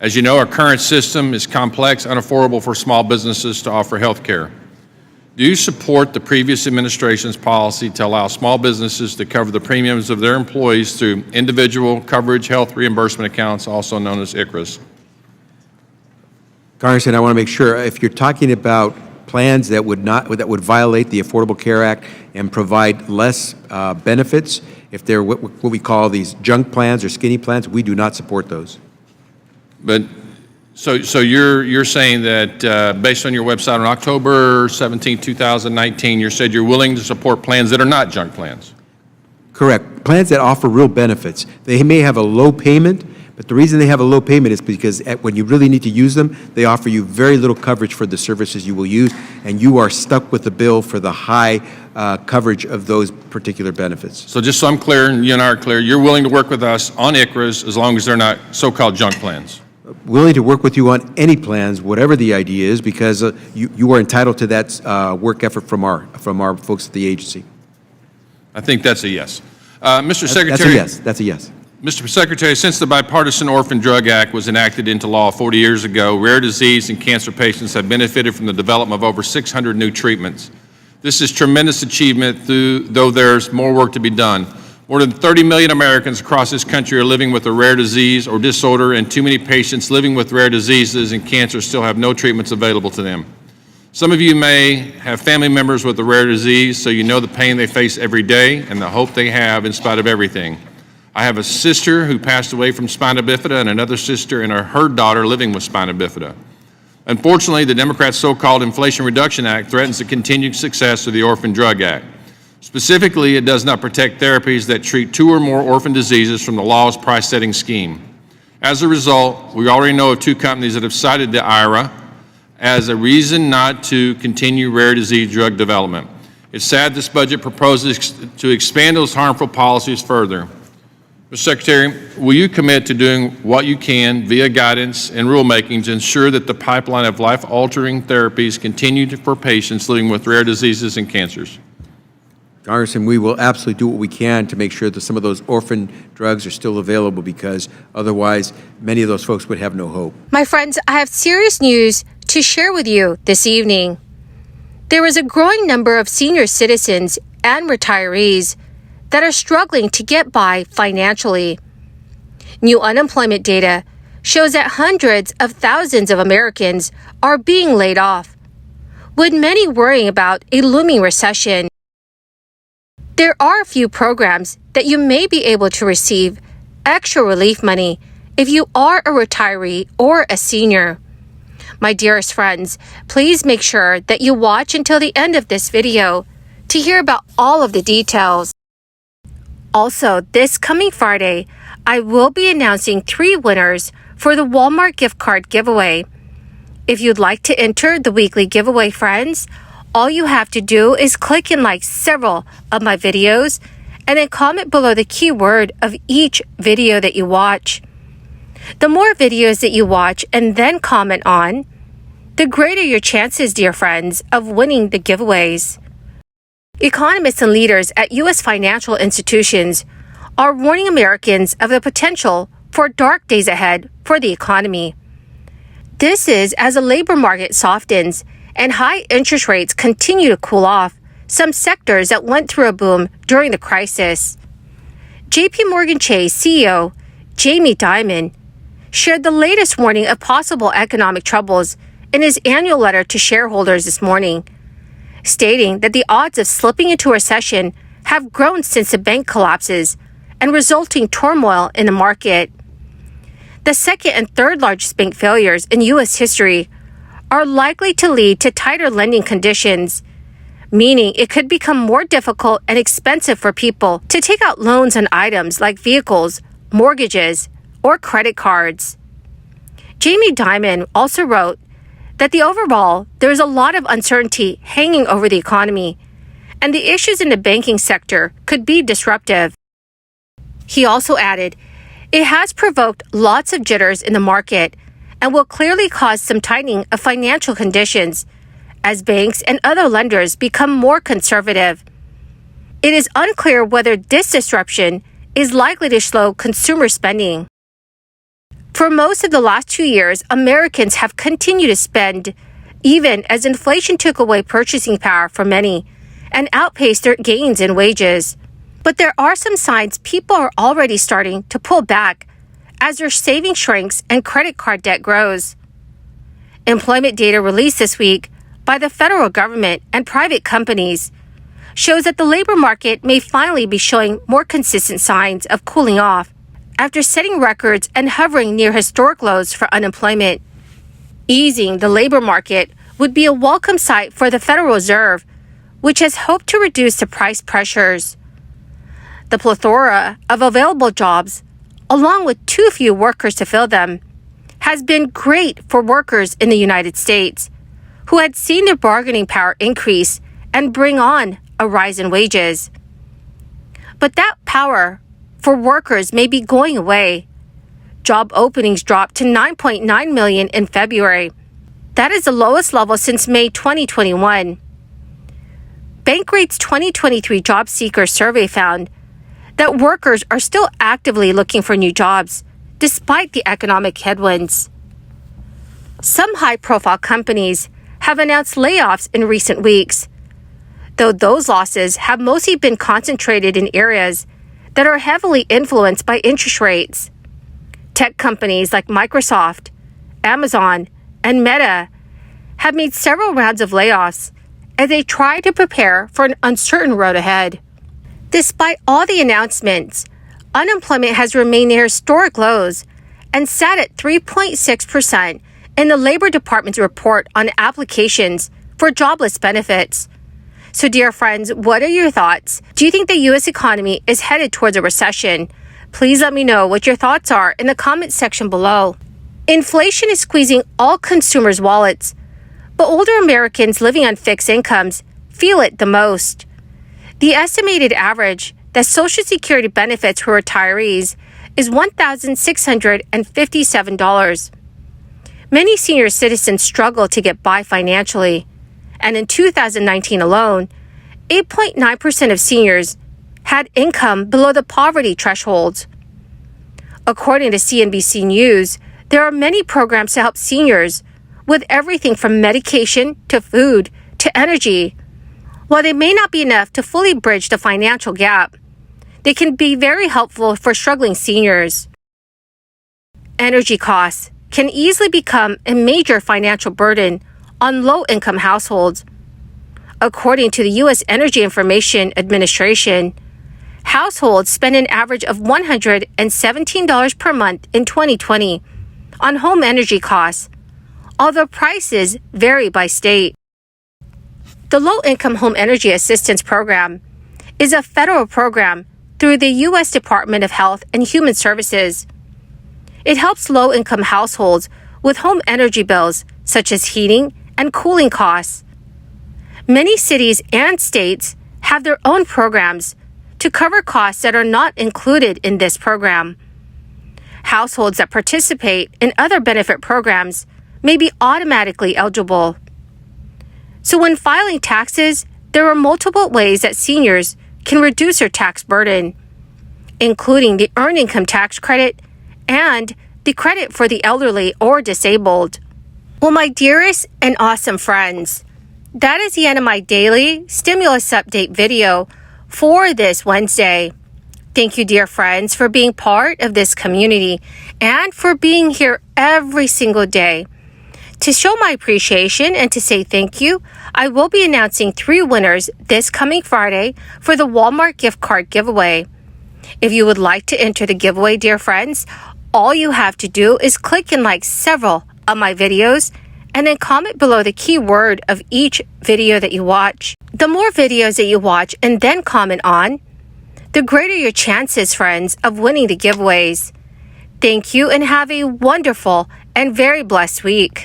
As you know, our current system is complex, unaffordable for small businesses to offer health care. Do you support the previous administration's policy to allow small businesses to cover the premiums of their employees through individual coverage health reimbursement accounts, also known as ICHRAs? Congressman, I want to make sure, if you're talking about plans that would violate the Affordable Care Act and provide less benefits, if they're what we call these junk plans or skinny plans, we do not support those. But so you're saying that based on your website on October 17, 2019, you said you're willing to support plans that are not junk plans. Correct. Plans that offer real benefits. They may have a low payment, but the reason they have a low payment is because when you really need to use them, they offer you very little coverage for the services you will use, and you are stuck with the bill for the high coverage of those particular benefits. So just so I'm clear, and you and I are clear, you're willing to work with us on ICHRAs as long as they're not so-called junk plans? Willing to work with you on any plans, whatever the idea is, because you are entitled to that work effort from our folks at the agency. I think that's a yes. Mr. Secretary. That's a yes. That's a yes. Mr. Secretary, since the Bipartisan Orphan Drug Act was enacted into law 40 years ago, rare disease and cancer patients have benefited from the development of over 600 new treatments. This is tremendous achievement, though there's more work to be done. More than 30 million Americans across this country are living with a rare disease or disorder, and too many patients living with rare diseases and cancer still have no treatments available to them. Some of you may have family members with a rare disease, so you know the pain they face every day and the hope they have in spite of everything. I have a sister who passed away from spina bifida and another sister and her daughter living with spina bifida. Unfortunately, the Democrats' so-called Inflation Reduction Act threatens the continued success of the Orphan Drug Act. Specifically, it does not protect therapies that treat 2 or more orphan diseases from the law's price-setting scheme. As a result, we already know of 2 companies that have cited the IRA as a reason not to continue rare disease drug development. It's sad this budget proposes to expand those harmful policies further. Mr. Secretary, will you commit to doing what you can via guidance and rulemaking to ensure that the pipeline of life-altering therapies continue for patients living with rare diseases and cancers? Congressman, we will absolutely do what we can to make sure that some of those orphan drugs are still available, because otherwise many of those folks would have no hope. My friends, I have serious news to share with you this evening. There is a growing number of senior citizens and retirees that are struggling to get by financially. New unemployment data shows that hundreds of thousands of Americans are being laid off, with many worrying about a looming recession. There are a few programs that you may be able to receive extra relief money if you are a retiree or a senior. My dearest friends, please make sure that you watch until the end of this video to hear about all of the details. Also, this coming Friday, I will be announcing 3 winners for the Walmart gift card giveaway. If you'd like to enter the weekly giveaway, friends, all you have to do is click and like several of my videos and then comment below the keyword of each video that you watch. The more videos that you watch and then comment on, the greater your chances, dear friends, of winning the giveaways. Economists and leaders at U.S. financial institutions are warning Americans of the potential for dark days ahead for the economy. This is as the labor market softens and high interest rates continue to cool off some sectors that went through a boom during the crisis. J.P. Morgan Chase CEO Jamie Dimon shared the latest warning of possible economic troubles in his annual letter to shareholders this morning, stating that the odds of slipping into a recession have grown since the bank collapses and resulting turmoil in the market. The second and third largest bank failures in U.S. history are likely to lead to tighter lending conditions, meaning it could become more difficult and expensive for people to take out loans on items like vehicles, mortgages, or credit cards. Jamie Dimon also wrote that overall, there is a lot of uncertainty hanging over the economy, and the issues in the banking sector could be disruptive. He also added, it has provoked lots of jitters in the market and will clearly cause some tightening of financial conditions as banks and other lenders become more conservative. It is unclear whether this disruption is likely to slow consumer spending. For most of the last 2 years, Americans have continued to spend, even as inflation took away purchasing power for many and outpaced their gains in wages. But there are some signs people are already starting to pull back as their saving shrinks and credit card debt grows. Employment data released this week by the federal government and private companies shows that the labor market may finally be showing more consistent signs of cooling off after setting records and hovering near historic lows for unemployment. Easing the labor market would be a welcome sight for the Federal Reserve, which has hoped to reduce the price pressures. The plethora of available jobs, along with too few workers to fill them, has been great for workers in the United States, who had seen their bargaining power increase and bring on a rise in wages. But that power for workers may be going away. Job openings dropped to 9.9 million in February. That is the lowest level since May 2021. Bankrate's 2023 Job Seeker survey found that workers are still actively looking for new jobs, despite the economic headwinds. Some high-profile companies have announced layoffs in recent weeks, though those losses have mostly been concentrated in areas that are heavily influenced by interest rates. Tech companies like Microsoft, Amazon, and Meta have made several rounds of layoffs as they try to prepare for an uncertain road ahead. Despite all the announcements, unemployment has remained near historic lows and sat at 3.6% in the Labor Department's report on applications for jobless benefits. So, dear friends, what are your thoughts? Do you think the U.S. economy is headed towards a recession? Please let me know what your thoughts are in the comment section below. Inflation is squeezing all consumers' wallets, but older Americans living on fixed incomes feel it the most. The estimated average that Social Security benefits for retirees is $1,657. Many senior citizens struggle to get by financially, and in 2019 alone, 8.9% of seniors had income below the poverty threshold. According to CNBC News, there are many programs to help seniors with everything from medication to food to energy. While they may not be enough to fully bridge the financial gap, they can be very helpful for struggling seniors. Energy costs can easily become a major financial burden on low-income households. According to the U.S. Energy Information Administration, households spend an average of $117 per month in 2020 on home energy costs, although prices vary by state. The Low-Income Home Energy Assistance Program is a federal program through the U.S. Department of Health and Human Services. It helps low-income households with home energy bills such as heating and cooling costs. Many cities and states have their own programs to cover costs that are not included in this program. Households that participate in other benefit programs may be automatically eligible. So when filing taxes, there are multiple ways that seniors can reduce their tax burden, including the Earned Income Tax Credit and the credit for the elderly or disabled. Well, my dearest and awesome friends, that is the end of my daily stimulus update video for this Wednesday. Thank you, dear friends, for being part of this community and for being here every single day. To show my appreciation and to say thank you, I will be announcing 3 winners this coming Friday for the Walmart gift card giveaway. If you would like to enter the giveaway, dear friends, all you have to do is click and like several of my videos and then comment below the keyword of each video that you watch. The more videos that you watch and then comment on, the greater your chances, friends, of winning the giveaways. Thank you and have a wonderful and very blessed week.